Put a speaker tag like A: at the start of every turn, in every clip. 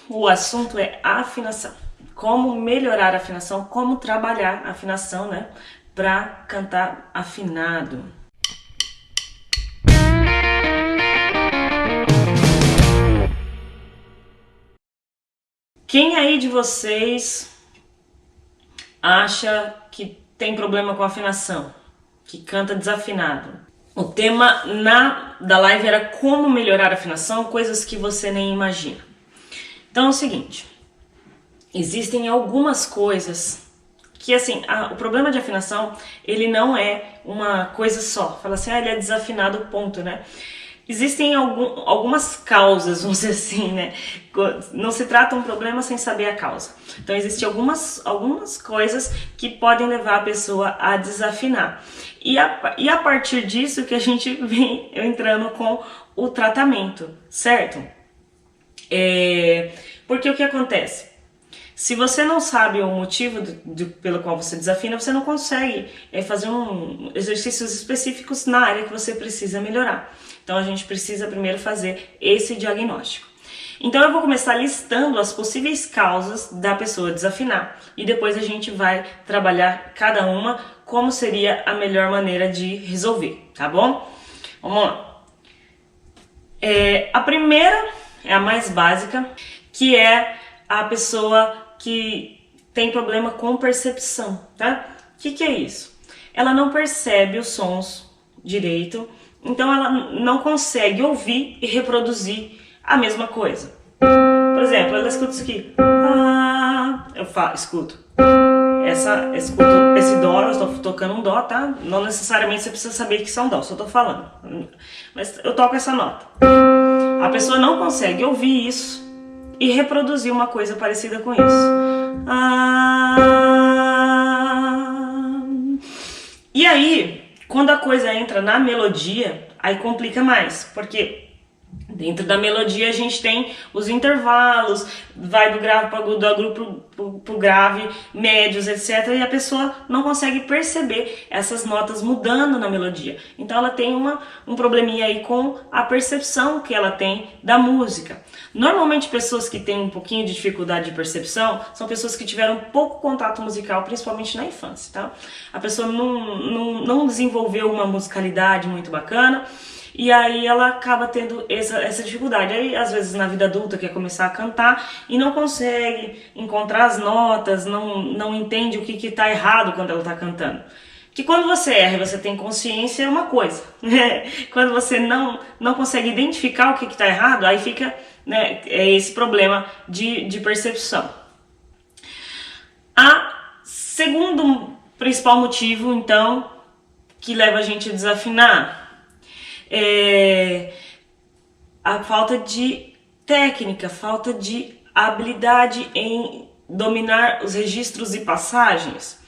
A: o assunto é afinação. Como melhorar a afinação, como trabalhar a afinação, né? Para cantar afinado. Quem aí de vocês acha que tem problema com afinação? Que canta desafinado? O tema da live era como melhorar a afinação, coisas que você nem imagina. Então é o seguinte, existem algumas coisas que assim, o problema de afinação, ele não é uma coisa só. Fala assim, ele é desafinado, ponto, né? Existem algumas causas, vamos dizer assim, né? Não se trata um problema sem saber a causa. Então existem algumas coisas que podem levar a pessoa a desafinar. E a partir disso que a gente vem entrando com o tratamento, certo? Porque o que acontece? Se você não sabe o motivo pelo qual você desafina, você não consegue fazer exercícios específicos na área que você precisa melhorar. Então a gente precisa primeiro fazer esse diagnóstico. Então eu vou começar listando as possíveis causas da pessoa desafinar e depois a gente vai trabalhar cada uma como seria a melhor maneira de resolver, tá bom? Vamos lá. A primeira é a mais básica, que é a pessoa que tem problema com percepção, tá? O que é isso? Ela não percebe os sons direito, então ela não consegue ouvir e reproduzir a mesma coisa. Por exemplo, ela escuta isso aqui. Escuto esse dó, eu estou tocando um dó, tá? Não necessariamente você precisa saber que são dó, só estou falando. Mas eu toco essa nota. A pessoa não consegue ouvir isso e reproduzir uma coisa parecida com isso. E aí, quando a coisa entra na melodia, aí complica mais, porque dentro da melodia a gente tem os intervalos, vai do grave para o agudo pro grave, médios, etc. E a pessoa não consegue perceber essas notas mudando na melodia. Então ela tem um probleminha aí com a percepção que ela tem da música. Normalmente pessoas que têm um pouquinho de dificuldade de percepção são pessoas que tiveram pouco contato musical, principalmente na infância, tá? A pessoa não desenvolveu uma musicalidade muito bacana, e aí ela acaba tendo essa dificuldade. Aí, às vezes, na vida adulta, quer começar a cantar e não consegue encontrar as notas, não entende o que tá errado quando ela tá cantando. Que quando você erra e você tem consciência é uma coisa, né? Quando você não consegue identificar o que tá errado, aí fica, né, esse problema de percepção. Segundo principal motivo, então, que leva a gente a desafinar a falta de técnica, falta de habilidade em dominar os registros e passagens.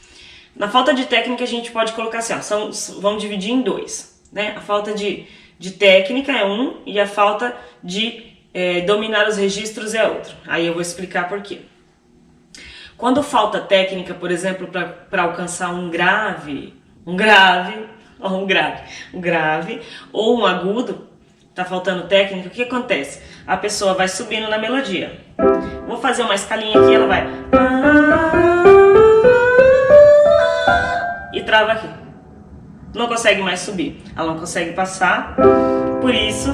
A: Na falta de técnica a gente pode colocar assim, vamos dividir em dois, né? A falta de técnica é um e a falta de dominar os registros é outro. Aí eu vou explicar por quê. Quando falta técnica, por exemplo, para alcançar um grave ou um agudo, tá faltando técnica, o que acontece? A pessoa vai subindo na melodia. Vou fazer uma escalinha aqui, ela vai e trava aqui. Não consegue mais subir, ela não consegue passar, por isso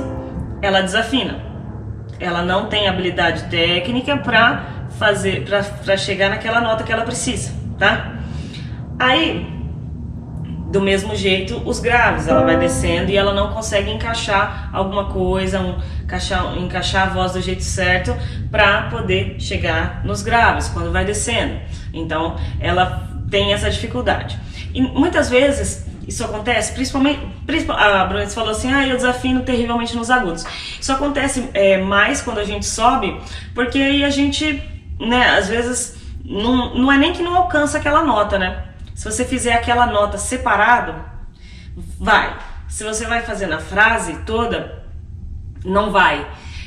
A: ela desafina. Ela não tem habilidade técnica para chegar naquela nota que ela precisa, tá? Aí, do mesmo jeito, os graves, ela vai descendo e ela não consegue encaixar alguma coisa, encaixar a voz do jeito certo para poder chegar nos graves quando vai descendo. Então, ela tem essa dificuldade. E muitas vezes isso acontece, principalmente a Bruna falou assim, eu desafino terrivelmente nos agudos. Isso acontece mais quando a gente sobe, porque aí a gente, né, às vezes não é nem que não alcança aquela nota, né? Se você fizer aquela nota separado, vai. Se você vai fazer na frase toda, não vai.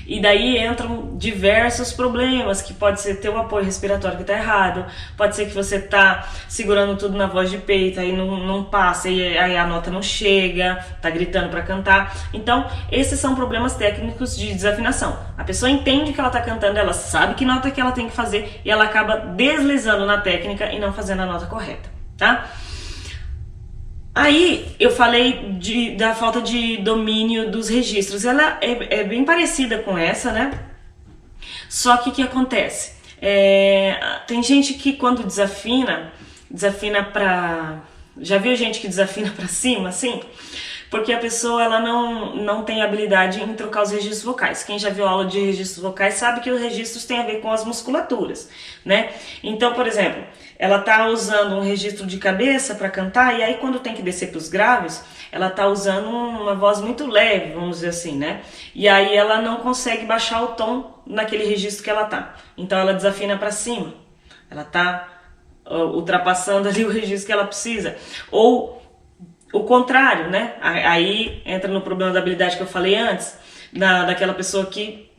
A: E daí entram diversos problemas, que pode ser teu apoio respiratório que tá errado, pode ser que você tá segurando tudo na voz de peito, aí não passa, e aí a nota não chega, tá gritando para cantar. Então, esses são problemas técnicos de desafinação. A pessoa entende que ela tá cantando, ela sabe que nota que ela tem que fazer, e ela acaba deslizando na técnica e não fazendo a nota correta, tá? Aí eu falei da falta de domínio dos registros. Ela é bem parecida com essa, né? Só que o que acontece? Tem gente que quando desafina pra... Já viu gente que desafina pra cima, assim? Porque a pessoa ela não tem habilidade em trocar os registros vocais. Quem já viu aula de registros vocais sabe que os registros têm a ver com as musculaturas, né? Então, por exemplo, ela tá usando um registro de cabeça para cantar, e aí quando tem que descer para os graves, ela tá usando uma voz muito leve, vamos dizer assim, né? E aí ela não consegue baixar o tom naquele registro que ela tá. Então ela desafina para cima. Ela tá ultrapassando ali o registro que ela precisa. Ou o contrário, né? Aí entra no problema da habilidade que eu falei antes, daquela pessoa que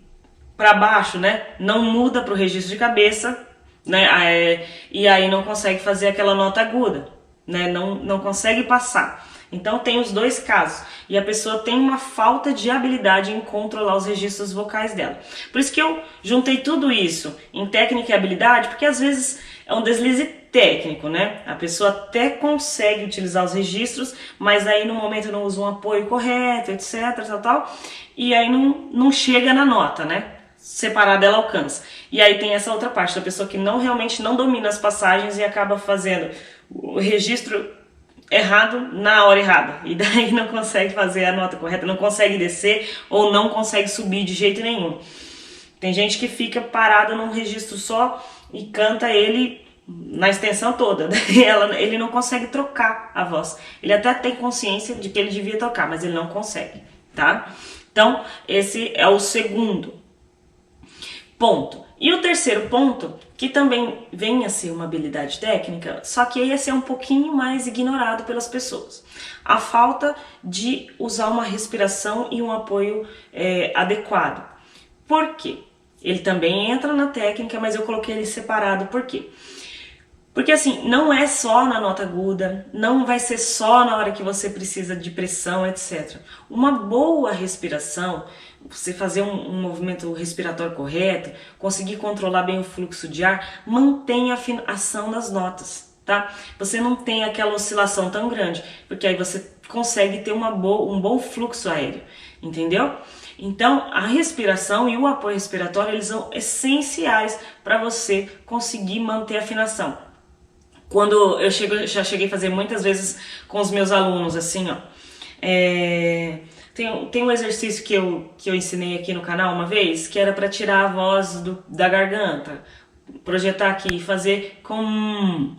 A: para baixo, né? Não muda para o registro de cabeça, né? E aí não consegue fazer aquela nota aguda, né? Não consegue passar. Então tem os dois casos. E a pessoa tem uma falta de habilidade em controlar os registros vocais dela. Por isso que eu juntei tudo isso em técnica e habilidade, porque às vezes é um deslize técnico, né? A pessoa até consegue utilizar os registros, mas aí no momento não usa um apoio correto, etc, tal, e aí não chega na nota, né? Separada ela alcança. E aí tem essa outra parte da pessoa que realmente não domina as passagens e acaba fazendo o registro errado na hora errada, e daí não consegue fazer a nota correta, não consegue descer ou não consegue subir de jeito nenhum. Tem gente que fica parada num registro só e canta ele na extensão toda, ele não consegue trocar a voz. Ele até tem consciência de que ele devia tocar, mas ele não consegue, tá? Então, esse é o segundo ponto. E o terceiro ponto, que também vem a ser uma habilidade técnica, só que esse é um pouquinho mais ignorado pelas pessoas. A falta de usar uma respiração e um apoio adequado. Por quê? Ele também entra na técnica, mas eu coloquei ele separado. Por quê? Porque assim, não é só na nota aguda, não vai ser só na hora que você precisa de pressão, etc. Uma boa respiração, você fazer um movimento respiratório correto, conseguir controlar bem o fluxo de ar, mantém a afinação das notas, tá? Você não tem aquela oscilação tão grande, porque aí você consegue ter um bom fluxo aéreo, entendeu? Então, a respiração e o apoio respiratório, eles são essenciais para você conseguir manter a afinação. Quando já cheguei a fazer muitas vezes com os meus alunos, assim, ó. Tem um exercício que eu ensinei aqui no canal uma vez, que era para tirar a voz da garganta, projetar aqui e fazer com,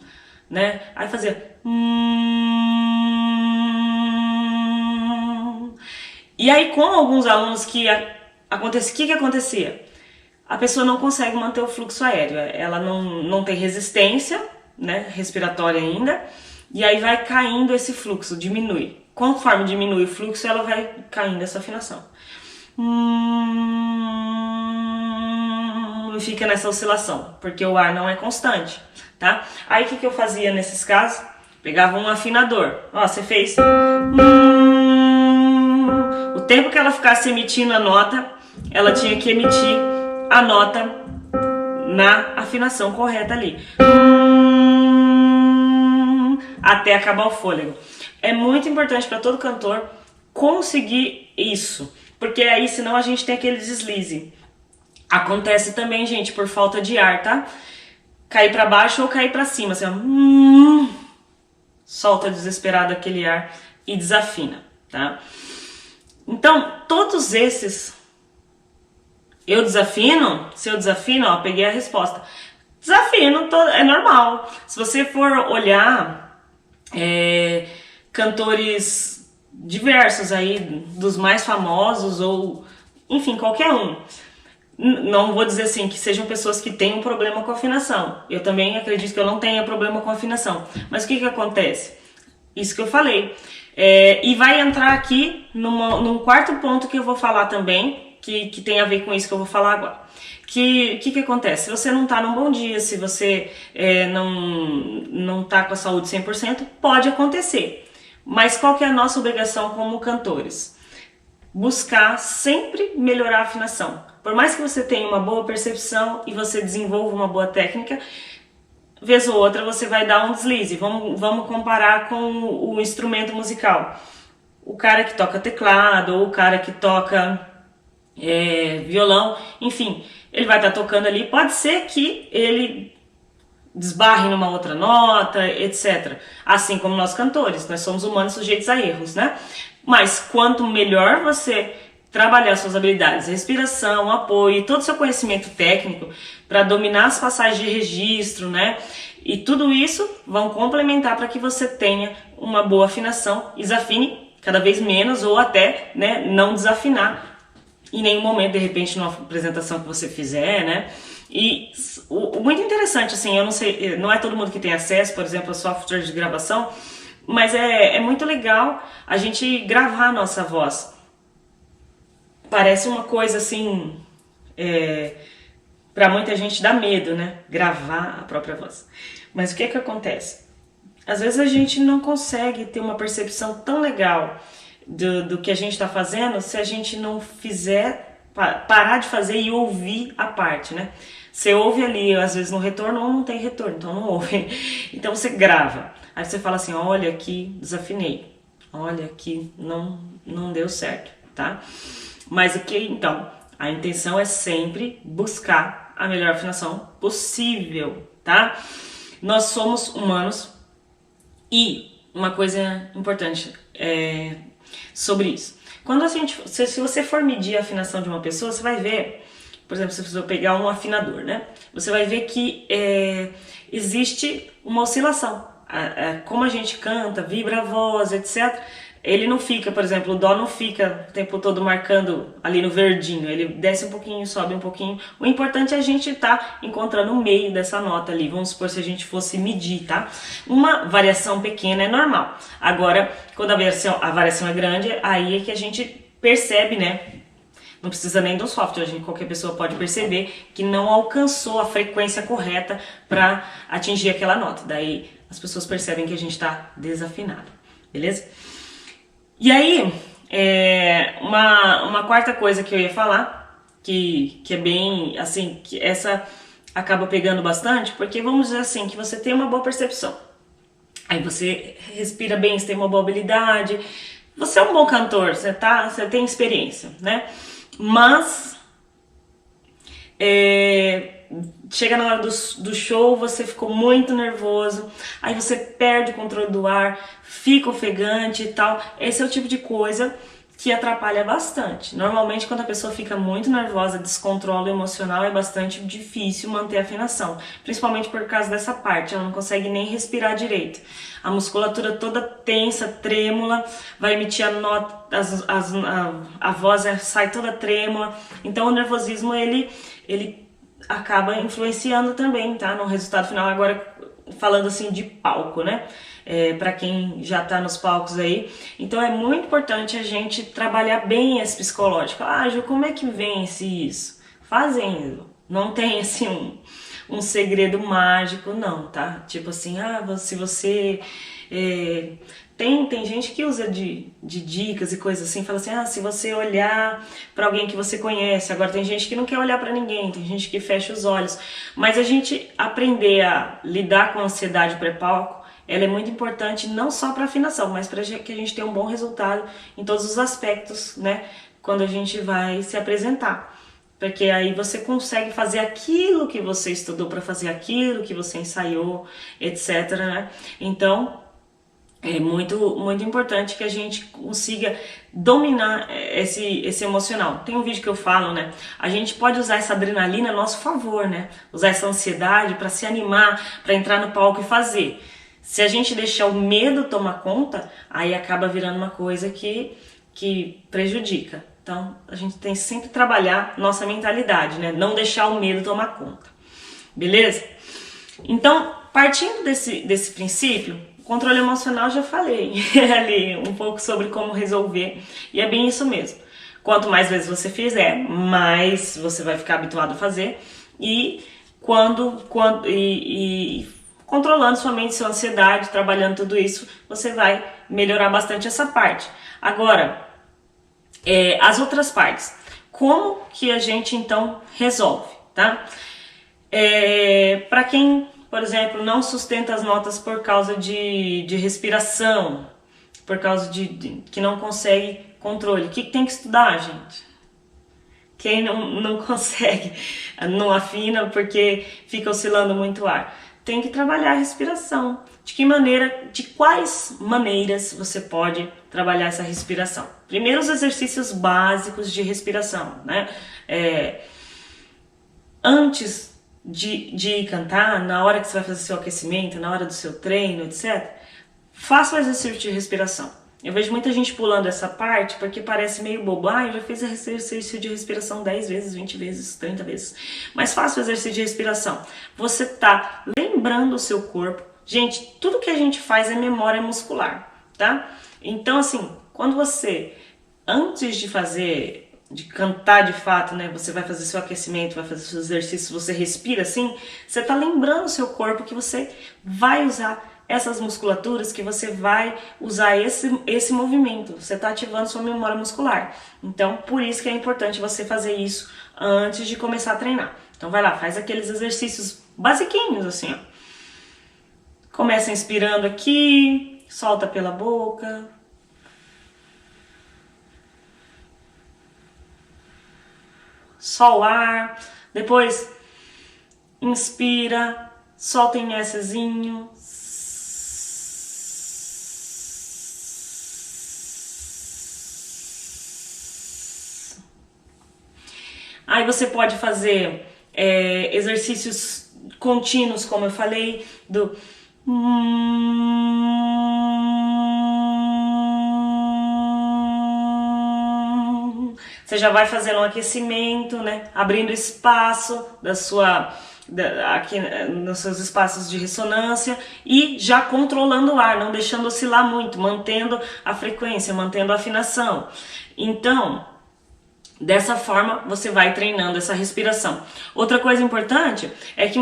A: né? Aí fazer E aí com alguns alunos o que acontecia? A pessoa não consegue manter o fluxo aéreo, ela não tem resistência, né, respiratória ainda, e aí vai caindo esse fluxo, diminui. Conforme diminui o fluxo, ela vai caindo essa afinação. E fica nessa oscilação, porque o ar não é constante, tá? Aí o que eu fazia nesses casos? Pegava um afinador. Ó, você fez... O tempo que ela ficasse emitindo a nota, ela tinha que emitir a nota na afinação correta ali. Até acabar o fôlego. É muito importante para todo cantor conseguir isso, porque aí senão a gente tem aquele deslize. Acontece também, gente, por falta de ar, tá? Cair para baixo ou cair para cima, assim, ó. Solta desesperado aquele ar e desafina, tá? Então, todos esses... Eu desafino? Se eu desafino, ó, peguei a resposta. Desafino, é normal. Se você for olhar cantores diversos aí, dos mais famosos ou, enfim, qualquer um. Não vou dizer assim que sejam pessoas que tenham problema com afinação. Eu também acredito que eu não tenha problema com afinação. Mas o que acontece? Isso que eu falei. E vai entrar aqui num quarto ponto que eu vou falar também, que tem a ver com isso que eu vou falar agora. Que acontece? Se você não tá num bom dia, se você não tá com a saúde 100%, pode acontecer. Mas qual que é a nossa obrigação como cantores? Buscar sempre melhorar a afinação. Por mais que você tenha uma boa percepção e você desenvolva uma boa técnica, vez ou outra você vai dar um deslize. Vamos comparar com o instrumento musical. O cara que toca teclado ou o cara que toca violão, enfim, ele vai estar tocando ali, pode ser que ele desbarre numa outra nota, etc. Assim como nós cantores, nós somos humanos sujeitos a erros, né? Mas quanto melhor você trabalhar suas habilidades, respiração, apoio e todo o seu conhecimento técnico para dominar as passagens de registro, né? E tudo isso vão complementar para que você tenha uma boa afinação e desafine cada vez menos ou até, né, não desafinar em nenhum momento, de repente, numa apresentação que você fizer, né? E muito interessante, assim, eu não sei, não é todo mundo que tem acesso, por exemplo, a software de gravação, mas é muito legal a gente gravar a nossa voz. Parece uma coisa assim, pra muita gente dá medo, né? Gravar a própria voz. Mas o que acontece? Às vezes a gente não consegue ter uma percepção tão legal do que a gente está fazendo se a gente não fizer, parar de fazer e ouvir a parte, né? Você ouve ali, às vezes no retorno ou não tem retorno, então não ouve. Então você grava. Aí você fala assim, olha aqui, desafinei. Olha aqui, não deu certo, tá? Mas o que então? A intenção é sempre buscar a melhor afinação possível, tá? Nós somos humanos e uma coisa importante sobre isso. Quando se você for medir a afinação de uma pessoa, você vai ver, por exemplo, se você pegar um afinador, né? Você vai ver que existe uma oscilação. Como a gente canta, vibra a voz, etc. Ele não fica, por exemplo, o dó não fica o tempo todo marcando ali no verdinho. Ele desce um pouquinho, sobe um pouquinho. O importante é a gente estar encontrando o meio dessa nota ali. Vamos supor se a gente fosse medir, tá? Uma variação pequena é normal. Agora, quando a variação é grande, aí é que a gente percebe, né? Não precisa nem do software, qualquer pessoa pode perceber que não alcançou a frequência correta para atingir aquela nota. Daí as pessoas percebem que a gente está desafinado, beleza? E aí, uma quarta coisa que eu ia falar, que é bem, assim, que essa acaba pegando bastante, porque vamos dizer assim, que você tem uma boa percepção. Aí você respira bem, você tem uma boa habilidade, você é um bom cantor, você tem experiência, né? Mas chega na hora do show, você ficou muito nervoso, aí você perde o controle do ar, fica ofegante e tal. Esse é o tipo de coisa que atrapalha bastante. Normalmente, quando a pessoa fica muito nervosa, descontrole emocional, é bastante difícil manter a afinação, principalmente por causa dessa parte, ela não consegue nem respirar direito. A musculatura toda tensa, trêmula, vai emitir a nota, a voz sai toda trêmula. Então o nervosismo ele acaba influenciando também, tá? No resultado final. Agora falando assim de palco, né? Para quem já tá nos palcos aí. Então é muito importante a gente trabalhar bem esse psicológico. Ju, como é que vence isso? Fazendo. Não tem assim um segredo mágico, não, tá? Tipo assim, se você... Tem gente que usa de dicas e coisas assim, fala assim, se você olhar para alguém que você conhece. Agora tem gente que não quer olhar para ninguém, tem gente que fecha os olhos. Mas a gente aprender a lidar com a ansiedade pré-palco, ela é muito importante não só para afinação, mas para que a gente tenha um bom resultado em todos os aspectos, né? Quando a gente vai se apresentar. Porque aí você consegue fazer aquilo que você estudou para fazer, aquilo que você ensaiou, etc, né? Então, é muito, muito importante que a gente consiga dominar esse emocional. Tem um vídeo que eu falo, né? A gente pode usar essa adrenalina a nosso favor, né? Usar essa ansiedade para se animar, para entrar no palco e fazer. Se a gente deixar o medo tomar conta, aí acaba virando uma coisa que prejudica. Então, a gente tem que sempre trabalhar nossa mentalidade, né? Não deixar o medo tomar conta. Beleza? Então, partindo desse princípio, controle emocional já falei ali um pouco sobre como resolver. E é bem isso mesmo. Quanto mais vezes você fizer, mais você vai ficar habituado a fazer. E controlando sua mente, sua ansiedade, trabalhando tudo isso, você vai melhorar bastante essa parte. Agora, as outras partes. Como que a gente então resolve, tá? Para quem, por exemplo, não sustenta as notas por causa de respiração, por causa de que não consegue controle, o que tem que estudar, gente? Quem não consegue, não afina porque fica oscilando muito o ar, tem que trabalhar a respiração. De quais maneiras você pode trabalhar essa respiração? Primeiro, os exercícios básicos de respiração, né? Antes de cantar, na hora que você vai fazer seu aquecimento, na hora do seu treino, etc., faça o exercício de respiração. Eu vejo muita gente pulando essa parte porque parece meio bobo. Eu já fiz exercício de respiração 10 vezes, 20 vezes, 30 vezes. Mas faça o exercício de respiração. Você tá lembrando o seu corpo. Gente, tudo que a gente faz é memória muscular, tá? Então, assim, quando você, antes de cantar de fato, né, você vai fazer seu aquecimento, vai fazer seus exercícios, você respira assim, você tá lembrando o seu corpo que você vai usar essas musculaturas, que você vai usar esse movimento, você está ativando sua memória muscular. Então, por isso que é importante você fazer isso antes de começar a treinar. Então vai lá, faz aqueles exercícios basiquinhos assim, ó. Começa inspirando aqui, solta pela boca. Só o ar. Depois, inspira, solta em Szinho. Aí você pode fazer exercícios contínuos, como eu falei, do... Você já vai fazendo um aquecimento, né? Abrindo espaço aqui nos seus espaços de ressonância e já controlando o ar, não deixando oscilar muito, mantendo a frequência, mantendo a afinação. Então, dessa forma, você vai treinando essa respiração. Outra coisa importante é que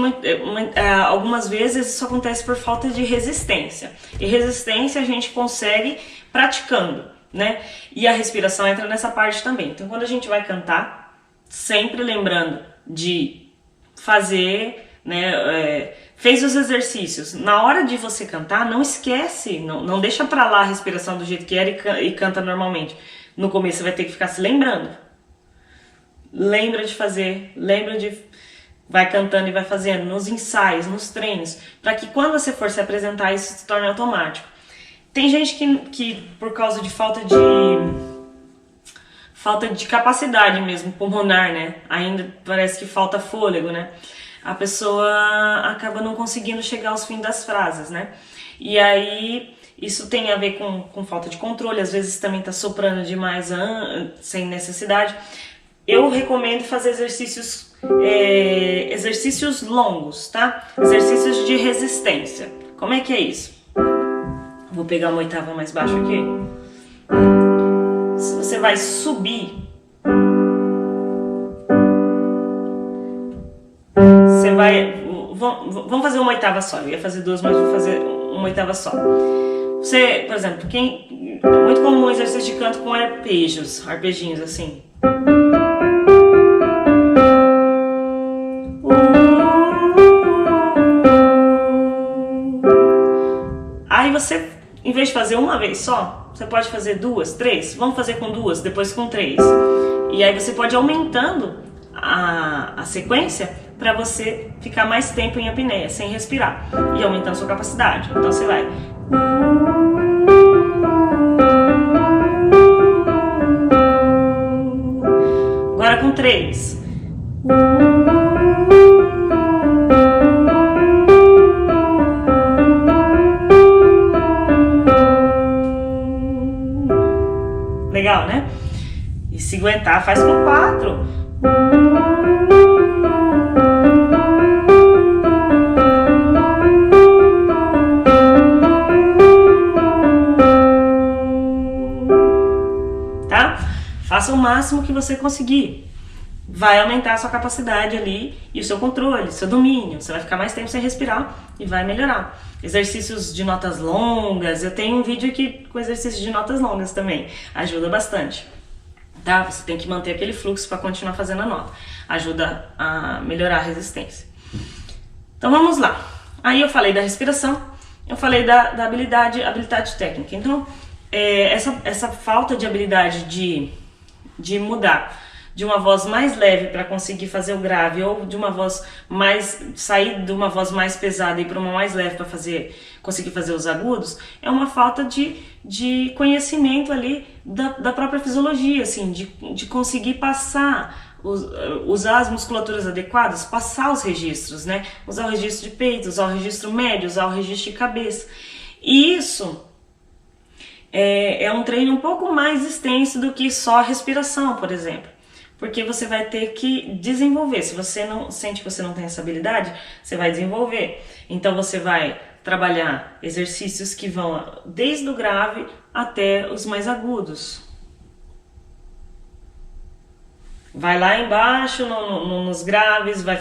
A: algumas vezes isso acontece por falta de resistência. E resistência a gente consegue praticando, né? E a respiração entra nessa parte também. Então, quando a gente vai cantar, sempre lembrando de fazer, né? Fez os exercícios. Na hora de você cantar, não esquece, não deixa pra lá a respiração do jeito que era e canta normalmente. No começo você vai ter que ficar se lembrando. Lembra de fazer, vai cantando e vai fazendo nos ensaios, nos treinos, para que quando você for se apresentar isso se torne automático. Tem gente que por causa de falta de capacidade mesmo pulmonar, né? Ainda parece que falta fôlego, né? A pessoa acaba não conseguindo chegar aos fins das frases, né? E aí isso tem a ver com falta de controle, às vezes também tá soprando demais sem necessidade. Eu recomendo fazer exercícios longos, tá? Exercícios de resistência. Como é que é isso? Vou pegar uma oitava mais baixa aqui. Você vai subir. Você vai... Vamos fazer uma oitava só. Eu ia fazer duas, mas vou fazer uma oitava só. Você, por exemplo, muito comum um exercício de canto com arpejinhos assim. Aí você, em vez de fazer uma vez só, você pode fazer duas, três. Vamos fazer com duas, depois com três. E aí você pode ir aumentando a sequência para você ficar mais tempo em apneia, sem respirar. E aumentando sua capacidade. Então você vai... Agora com três. Legal, né? E se aguentar, faz com 4. Tá? Faça Faça o máximo que você conseguir. Vai aumentar a sua capacidade ali e o seu controle, seu domínio. Você vai ficar mais tempo sem respirar e vai melhorar. Exercícios de notas longas. Eu tenho um vídeo aqui com exercícios de notas longas também. Ajuda bastante. Tá? Você tem que manter aquele fluxo para continuar fazendo a nota. Ajuda a melhorar a resistência. Então vamos lá. Aí eu falei da respiração, eu falei da habilidade técnica. Então, essa falta de habilidade de mudar de uma voz mais leve para conseguir fazer o grave, ou de uma voz sair de uma voz mais pesada e para uma mais leve para conseguir fazer os agudos, é uma falta de conhecimento ali da própria fisiologia, assim, de conseguir passar, usar as musculaturas adequadas, passar os registros, né? Usar o registro de peito, usar o registro médio, usar o registro de cabeça. E isso é um treino um pouco mais extenso do que só a respiração, por exemplo. Porque você vai ter que desenvolver. Se você não sente que você não tem essa habilidade, você vai desenvolver. Então você vai trabalhar exercícios que vão desde o grave até os mais agudos. Vai lá embaixo nos graves, vai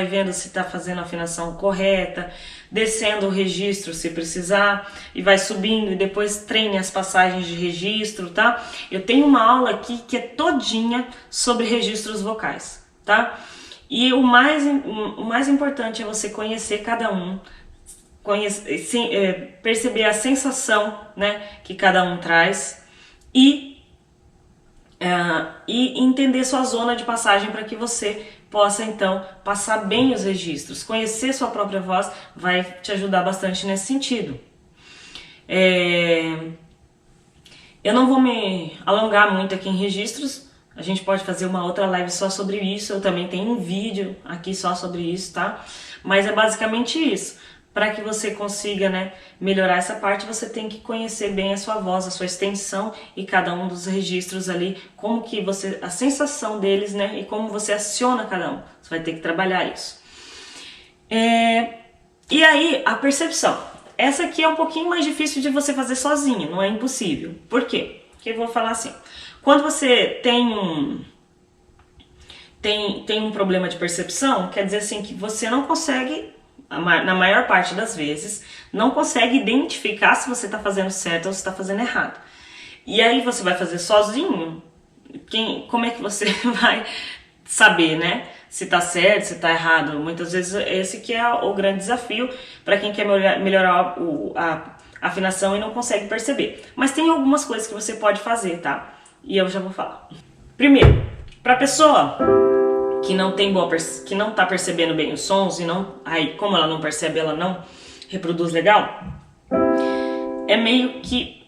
A: vendo se está fazendo a afinação correta, descendo o registro se precisar, e vai subindo e depois treine as passagens de registro, tá? Eu tenho uma aula aqui que é todinha sobre registros vocais, tá? E o mais importante é você conhecer cada um, perceber a sensação, né, que cada um traz e entender sua zona de passagem para que você possa então passar bem os registros. Conhecer sua própria voz vai te ajudar bastante nesse sentido. Eu não vou me alongar muito aqui em registros, a gente pode fazer uma outra live só sobre isso, eu também tenho um vídeo aqui só sobre isso, tá? Mas é basicamente isso. Para que você consiga, né, melhorar essa parte, você tem que conhecer bem a sua voz, a sua extensão e cada um dos registros ali, como que a sensação deles, né, e como você aciona cada um. Você vai ter que trabalhar isso. E aí, a percepção. Essa aqui é um pouquinho mais difícil de você fazer sozinho, não é impossível. Por quê? Porque eu vou falar assim, quando você tem um problema de percepção, quer dizer assim que você não consegue, na maior parte das vezes, não consegue identificar se você está fazendo certo ou se está fazendo errado. E aí você vai fazer sozinho, como é que você vai saber, né? Se está certo, se está errado? Muitas vezes esse que é o grande desafio para quem quer melhorar a afinação e não consegue perceber. Mas tem algumas coisas que você pode fazer, tá? E eu já vou falar. Primeiro, para a pessoa que não tá percebendo bem os sons e aí como ela não percebe, ela não reproduz legal, é meio que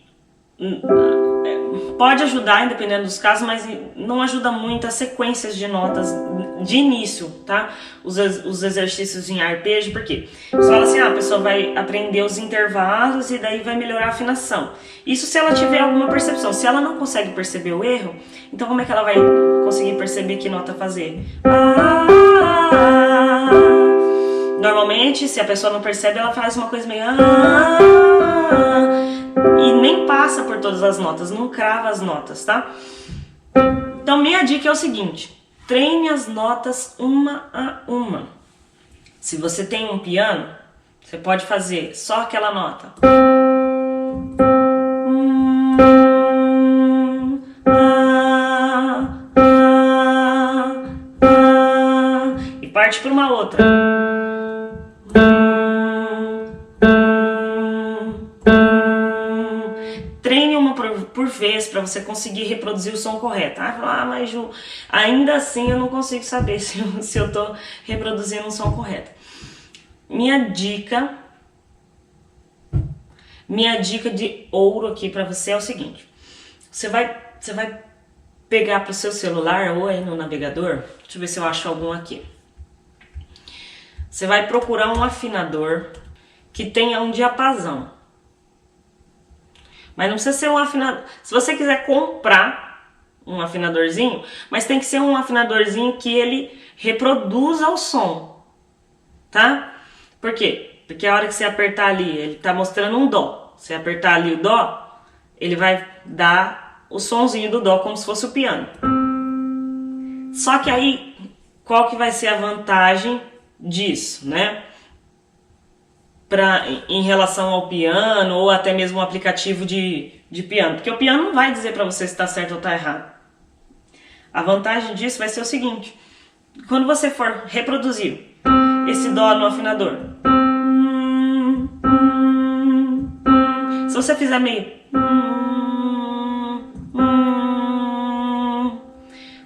A: pode ajudar, independendo dos casos, mas não ajuda muito as sequências de notas de início, tá? Os exercícios em arpejo, porque você fala assim, a pessoa vai aprender os intervalos e daí vai melhorar a afinação. Isso se ela tiver alguma percepção. Se ela não consegue perceber o erro, então como é que ela vai conseguir perceber que nota fazer? Normalmente, se a pessoa não percebe, ela faz uma coisa meio e nem passa por todas as notas, não crava as notas, tá? Então minha dica é o seguinte, treine as notas uma a uma. Se você tem um piano, você pode fazer só aquela nota. E parte para uma outra. Treine uma por vez para você conseguir reproduzir o som correto. Mas Ju, ainda assim eu não consigo saber se eu tô reproduzindo um som correto. Minha dica de ouro aqui para você é o seguinte. Você vai pegar pro seu celular ou aí no navegador. Deixa eu ver se eu acho algum aqui. Você vai procurar um afinador que tenha um diapasão. Mas não precisa ser um afinador. Se você quiser comprar um afinadorzinho, mas tem que ser um afinadorzinho que ele reproduza o som, tá? Por quê? Porque a hora que você apertar ali, ele tá mostrando um dó. Se apertar ali o dó, ele vai dar o sonzinho do dó como se fosse o piano. Só que aí, qual que vai ser a vantagem disso, né? Em relação ao piano ou até mesmo o aplicativo de piano. Porque o piano não vai dizer para você se está certo ou está errado. A vantagem disso vai ser o seguinte. Quando você for reproduzir esse dó no afinador, se você fizer meio,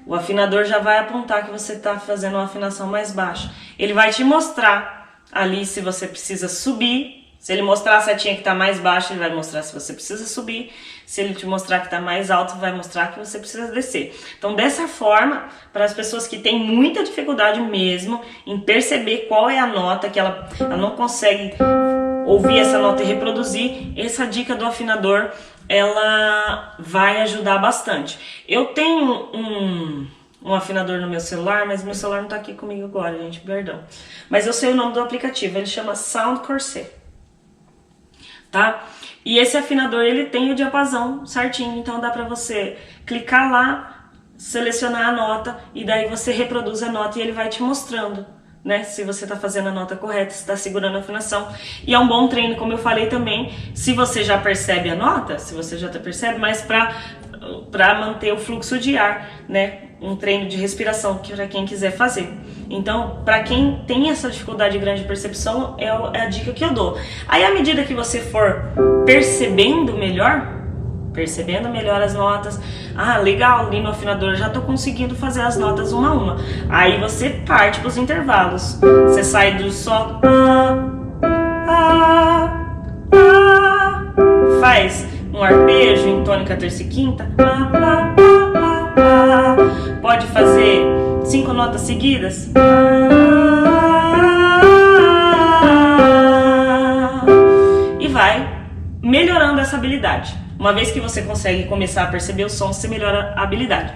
A: o afinador já vai apontar que você está fazendo uma afinação mais baixa. Ele vai te mostrar ali se você precisa subir. Se ele mostrar a setinha que está mais baixa, ele vai mostrar se você precisa subir. Se ele te mostrar que está mais alto, vai mostrar que você precisa descer. Então, dessa forma, para as pessoas que têm muita dificuldade mesmo em perceber qual é a nota, que ela não consegue ouvir essa nota e reproduzir, essa dica do afinador, ela vai ajudar bastante. Eu tenho um afinador no meu celular, mas meu celular não está aqui comigo agora, gente, perdão. Mas eu sei o nome do aplicativo, ele chama Sound Corset, tá? E esse afinador, ele tem o diapasão certinho, então dá pra você clicar lá, selecionar a nota e daí você reproduz a nota e ele vai te mostrando, né, se você tá fazendo a nota correta, se tá segurando a afinação. E é um bom treino, como eu falei também, se você já percebe a nota, se você já percebe, mas pra manter o fluxo de ar, né, um treino de respiração, que para quem quiser fazer. Então, para quem tem essa dificuldade grande de percepção, é a dica que eu dou. Aí, à medida que você for percebendo melhor as notas, legal, ali no afinador já tô conseguindo fazer as notas uma a uma. Aí você parte para os intervalos. Você sai do só, faz um arpejo em tônica, terça e quinta, pode fazer 5 notas seguidas, e vai melhorando essa habilidade. Uma vez que você consegue começar a perceber o som, você melhora a habilidade.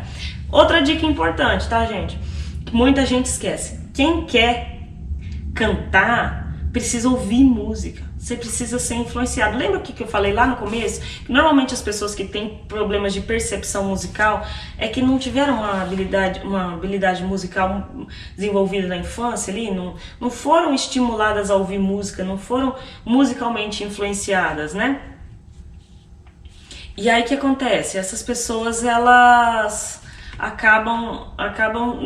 A: Outra dica importante, tá, gente? Que muita gente esquece. Quem quer cantar precisa ouvir música. Você precisa ser influenciado. Lembra o que eu falei lá no começo? Que normalmente as pessoas que têm problemas de percepção musical é que não tiveram uma habilidade musical desenvolvida na infância ali, não foram estimuladas a ouvir música, não foram musicalmente influenciadas, né? E aí o que acontece? Essas pessoas, elas acabam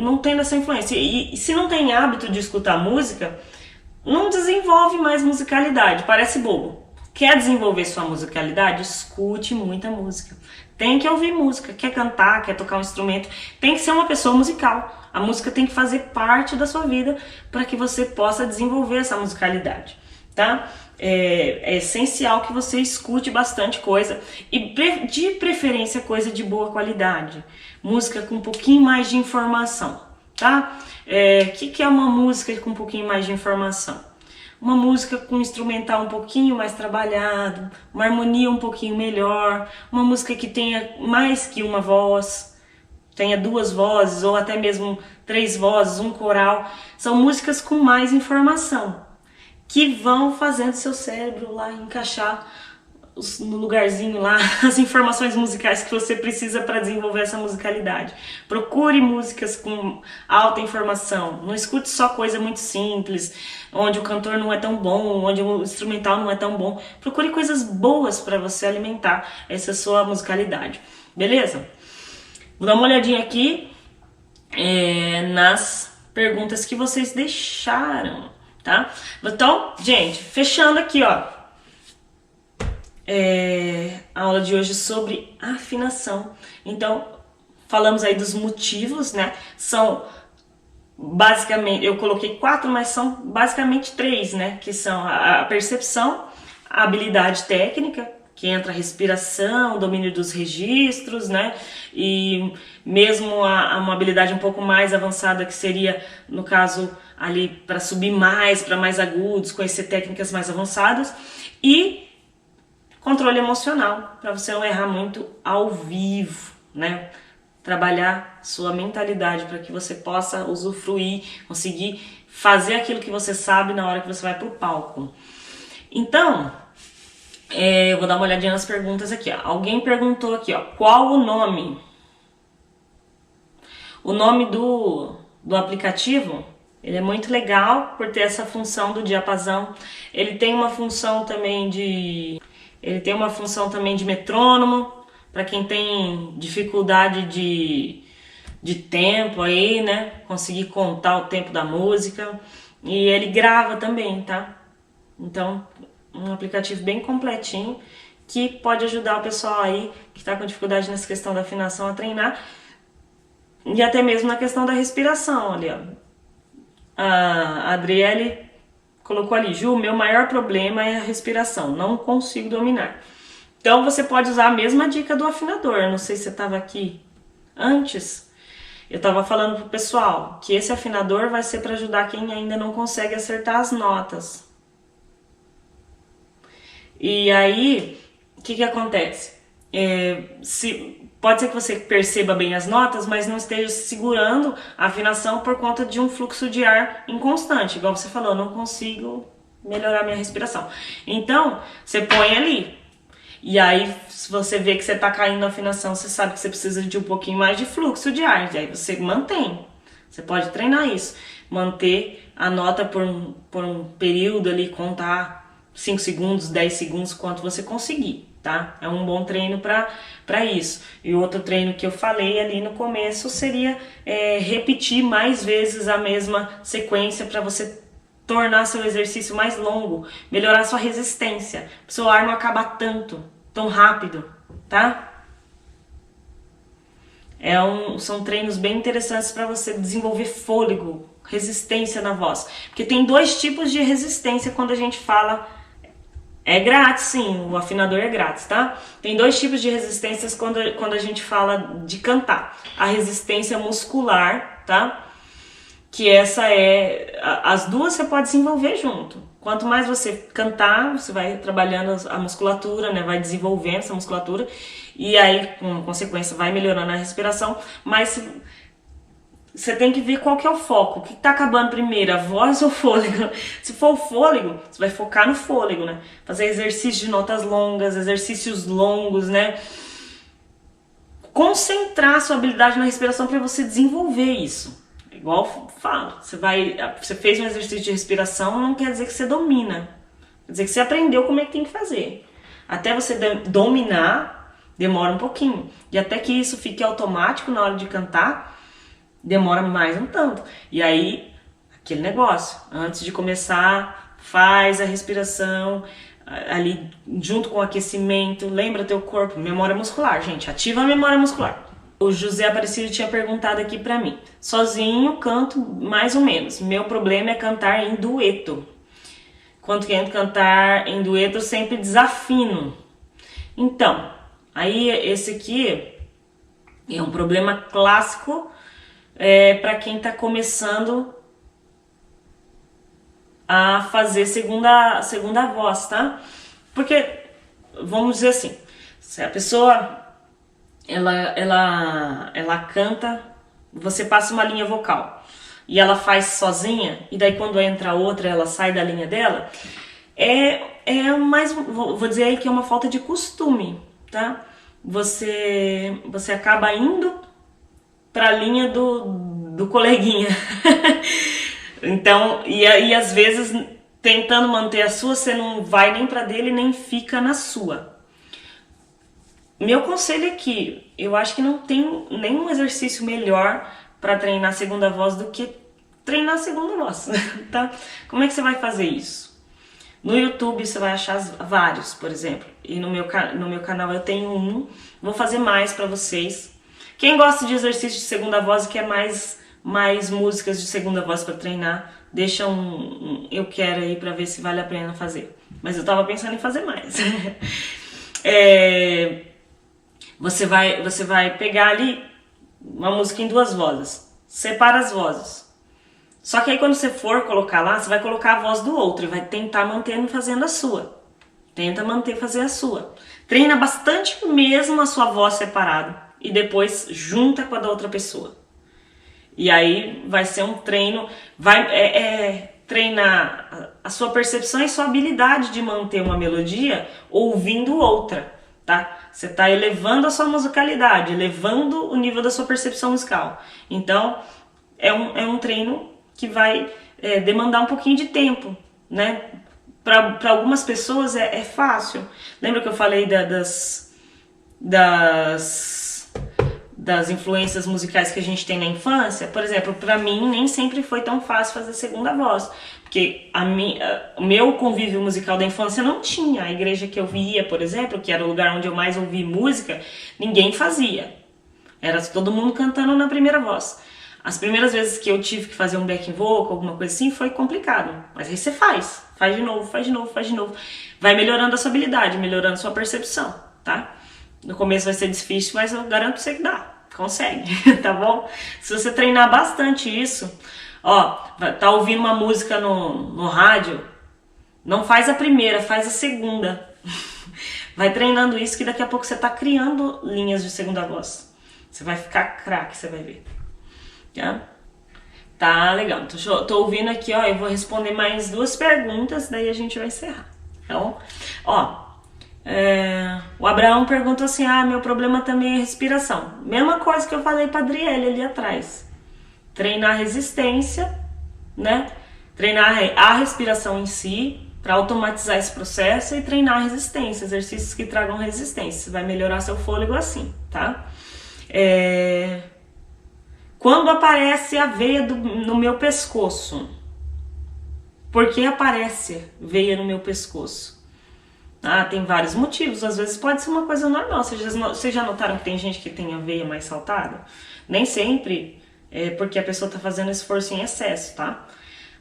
A: não tendo essa influência. E se não tem hábito de escutar música, não desenvolve mais musicalidade, parece bobo. Quer desenvolver sua musicalidade? Escute muita música. Tem que ouvir música, quer cantar, quer tocar um instrumento, tem que ser uma pessoa musical. A música tem que fazer parte da sua vida para que você possa desenvolver essa musicalidade, tá? É essencial que você escute bastante coisa e de preferência coisa de boa qualidade. Música com um pouquinho mais de informação, tá? Que é uma música com um pouquinho mais de informação? Uma música com um instrumental um pouquinho mais trabalhado, uma harmonia um pouquinho melhor, uma música que tenha mais que uma voz, tenha 2 vozes ou até mesmo 3 vozes, um coral. São músicas com mais informação, que vão fazendo seu cérebro lá encaixar no lugarzinho lá as informações musicais que você precisa para desenvolver essa musicalidade. Procure músicas com alta informação, não escute só coisa muito simples, onde o cantor não é tão bom, onde o instrumental não é tão bom. Procure coisas boas para você alimentar essa sua musicalidade, beleza? Vou dar uma olhadinha aqui nas perguntas que vocês deixaram, tá? Então, gente, fechando aqui, ó, a aula de hoje sobre afinação. Então, falamos aí dos motivos, né? São basicamente, eu coloquei 4, mas são basicamente 3, né? Que são a percepção, a habilidade técnica, que entra a respiração, o domínio dos registros, né? E mesmo uma habilidade um pouco mais avançada, que seria, no caso, ali para subir mais, para mais agudos, conhecer técnicas mais avançadas. E controle emocional, para você não errar muito ao vivo, né? Trabalhar sua mentalidade para que você possa usufruir, conseguir fazer aquilo que você sabe na hora que você vai pro palco. Então, Eu vou dar uma olhadinha nas perguntas aqui, ó. Alguém perguntou aqui, ó, qual o nome? O nome do aplicativo, ele é muito legal por ter essa função do diapasão. Ele tem uma função também de metrônomo, para quem tem dificuldade de tempo aí, né? Conseguir contar o tempo da música. E ele grava também, tá? Então, um aplicativo bem completinho que pode ajudar o pessoal aí que está com dificuldade nessa questão da afinação a treinar. E até mesmo na questão da respiração, ali, ó. A Adriele colocou ali, Ju, meu maior problema é a respiração, não consigo dominar. Então você pode usar a mesma dica do afinador. Não sei se você estava aqui antes. Eu estava falando pro pessoal que esse afinador vai ser para ajudar quem ainda não consegue acertar as notas. E aí, o que acontece? Pode ser que você perceba bem as notas, mas não esteja segurando a afinação por conta de um fluxo de ar inconstante. Igual você falou, não consigo melhorar minha respiração. Então, você põe ali. E aí, se você vê que você está caindo na afinação, você sabe que você precisa de um pouquinho mais de fluxo de ar. E aí você mantém. Você pode treinar isso. Manter a nota por um período ali, contar 5 segundos, 10 segundos, quanto você conseguir, tá? É um bom treino para isso. E outro treino que eu falei ali no começo seria repetir mais vezes a mesma sequência para você tornar seu exercício mais longo, melhorar sua resistência, para o seu ar não acabar tão rápido, tá? São treinos bem interessantes para você desenvolver fôlego, resistência na voz. Porque tem 2 tipos de resistência quando a gente fala. É grátis, sim, o afinador é grátis, tá? Tem 2 tipos de resistências quando a gente fala de cantar. A resistência muscular, tá? Que as duas você pode desenvolver junto. Quanto mais você cantar, você vai trabalhando a musculatura, né? Vai desenvolvendo essa musculatura. E aí, com consequência, vai melhorando a respiração. Mas você tem que ver qual que é o foco. O que tá acabando primeiro, a voz ou o fôlego? Se for o fôlego, você vai focar no fôlego, né? Fazer exercício de notas longas, exercícios longos, né? Concentrar sua habilidade na respiração para você desenvolver isso. Igual eu falo, você fez um exercício de respiração, não quer dizer que você domina. Quer dizer que você aprendeu como é que tem que fazer. Até você dominar, demora um pouquinho. E até que isso fique automático na hora de cantar, demora mais um tanto. E aí, aquele negócio, antes de começar, faz a respiração ali junto com o aquecimento, lembra teu corpo, memória muscular, gente, ativa a memória muscular. O José Aparecido tinha perguntado aqui pra mim, sozinho canto mais ou menos, meu problema é cantar em dueto. Quando quero cantar em dueto, eu sempre desafino. Então, aí esse aqui é um problema clássico para quem está começando a fazer segunda voz, tá? Porque, vamos dizer assim, se a pessoa ela canta, você passa uma linha vocal e ela faz sozinha, e daí quando entra outra ela sai da linha dela, mais, vou dizer aí que é uma falta de costume, tá? Você acaba indo pra linha do coleguinha. Então, e às vezes, tentando manter a sua, você não vai nem pra dele, nem fica na sua. Meu conselho é que eu acho que não tem nenhum exercício melhor pra treinar a segunda voz do que treinar a segunda voz, tá? Como é que você vai fazer isso? No YouTube você vai achar vários, por exemplo. E no meu canal eu tenho um. Vou fazer mais pra vocês. Quem gosta de exercício de segunda voz e quer mais músicas de segunda voz para treinar, deixa eu quero aí para ver se vale a pena fazer. Mas eu tava pensando em fazer mais. Você vai pegar ali uma música em 2 vozes. Separa as vozes. Só que aí quando você for colocar lá, você vai colocar a voz do outro e vai tentar mantendo fazendo a sua. Tenta manter fazer a sua. Treina bastante mesmo a sua voz separada. E depois junta com a da outra pessoa. E aí vai ser um treino, treinar a sua percepção e sua habilidade de manter uma melodia ouvindo outra, tá? Você tá elevando a sua musicalidade, elevando o nível da sua percepção musical. Então, é um treino que vai demandar um pouquinho de tempo, né? Para algumas pessoas é fácil. Lembra que eu falei das influências musicais que a gente tem na infância? Por exemplo, para mim nem sempre foi tão fácil fazer segunda voz, porque o meu convívio musical da infância não tinha. A igreja que eu via, por exemplo, que era o lugar onde eu mais ouvi música, ninguém fazia. Era todo mundo cantando na primeira voz. As primeiras vezes que eu tive que fazer um backing vocal, alguma coisa assim, foi complicado. Mas aí você faz de novo, faz de novo, faz de novo. Vai melhorando a sua habilidade, melhorando a sua percepção, tá? No começo vai ser difícil, mas eu garanto pra você que dá. Consegue, tá bom? Se você treinar bastante isso, ó, tá ouvindo uma música no rádio, não faz a primeira, faz a segunda. Vai treinando isso que daqui a pouco você tá criando linhas de segunda voz. Você vai ficar craque, você vai ver. Tá legal, tô ouvindo aqui, ó, eu vou responder mais 2 perguntas, daí a gente vai encerrar. Então, ó, o Abraão perguntou assim, meu problema também é respiração. Mesma coisa que eu falei pra Adriele ali atrás. Treinar a resistência, né? Treinar a respiração em si, para automatizar esse processo, e treinar a resistência, exercícios que tragam resistência. Você vai melhorar seu fôlego assim, tá? Quando aparece a veia no meu pescoço? Por que aparece veia no meu pescoço? Tem vários motivos. Às vezes pode ser uma coisa normal. Vocês já notaram que tem gente que tem a veia mais saltada? Nem sempre é porque a pessoa está fazendo esforço em excesso, tá?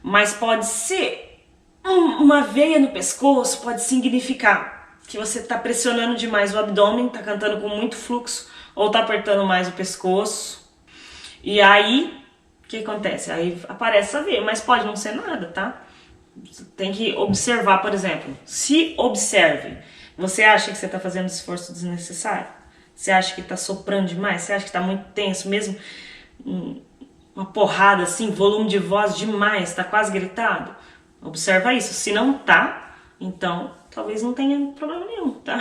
A: Mas pode ser uma veia no pescoço, pode significar que você está pressionando demais o abdômen, está cantando com muito fluxo, ou está apertando mais o pescoço. E aí, o que acontece? Aí aparece a veia, mas pode não ser nada, tá? Tem que observar, por exemplo. Se observe. Você acha que você está fazendo esforço desnecessário? Você acha que está soprando demais? Você acha que está muito tenso mesmo? Uma porrada assim, volume de voz demais, está quase gritado? Observa isso. Se não tá, então talvez não tenha problema nenhum, tá?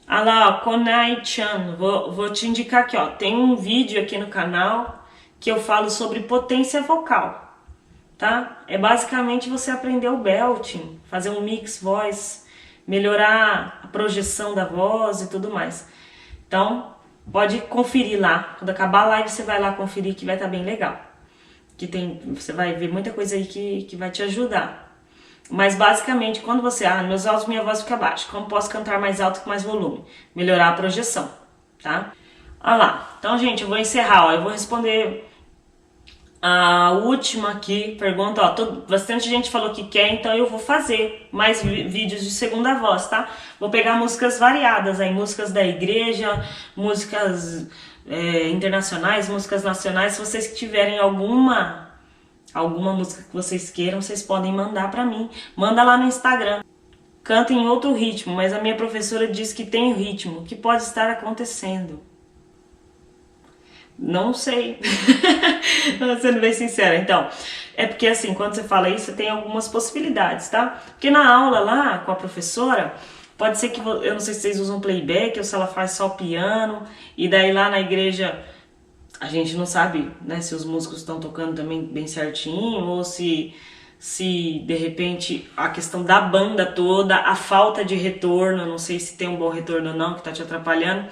A: Lá, ó, Konai-chan, vou te indicar aqui, ó. Tem um vídeo aqui no canal que eu falo sobre potência vocal, tá? É basicamente você aprender o belting, fazer um mix voice, melhorar a projeção da voz e tudo mais. Então, pode conferir lá. Quando acabar a live, você vai lá conferir, que vai estar bem legal. Você vai ver muita coisa aí que vai te ajudar. Mas basicamente, quando você... meus altos, minha voz fica baixa. Como posso cantar mais alto com mais volume? Melhorar a projeção, tá? Olha lá. Então, gente, eu vou encerrar, ó. Eu vou responder a última aqui, pergunta, ó. Bastante gente falou que quer, então eu vou fazer mais vídeos de segunda voz, tá? Vou pegar músicas variadas aí, músicas da igreja, músicas internacionais, músicas nacionais. Se vocês tiverem alguma música que vocês queiram, vocês podem mandar pra mim. Manda lá no Instagram. Canta em outro ritmo, mas a minha professora diz que tem ritmo. O que pode estar acontecendo? Não sei. Sendo bem sincera. Então, é porque assim, quando você fala isso, tem algumas possibilidades, tá? Porque na aula lá, com a professora, pode ser que, eu não sei se vocês usam playback ou se ela faz só piano, e daí lá na igreja... A gente não sabe, né, se os músicos estão tocando também bem certinho, ou se de repente a questão da banda toda, a falta de retorno, não sei se tem um bom retorno ou não, que tá te atrapalhando.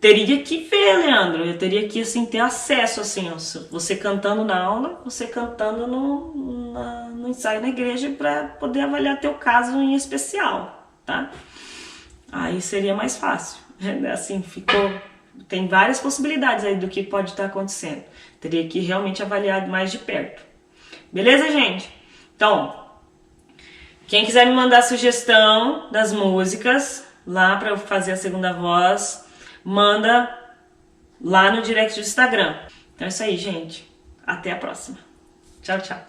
A: Teria que ver, Leandro, eu teria que assim, ter acesso, assim, ó, você cantando na aula, você cantando no ensaio na igreja, para poder avaliar teu caso em especial, tá? Aí seria mais fácil, assim, tem várias possibilidades aí do que pode estar acontecendo. Teria que realmente avaliar mais de perto. Beleza, gente? Então, quem quiser me mandar sugestão das músicas lá para eu fazer a segunda voz, manda lá no direct do Instagram. Então é isso aí, gente. Até a próxima. Tchau, tchau.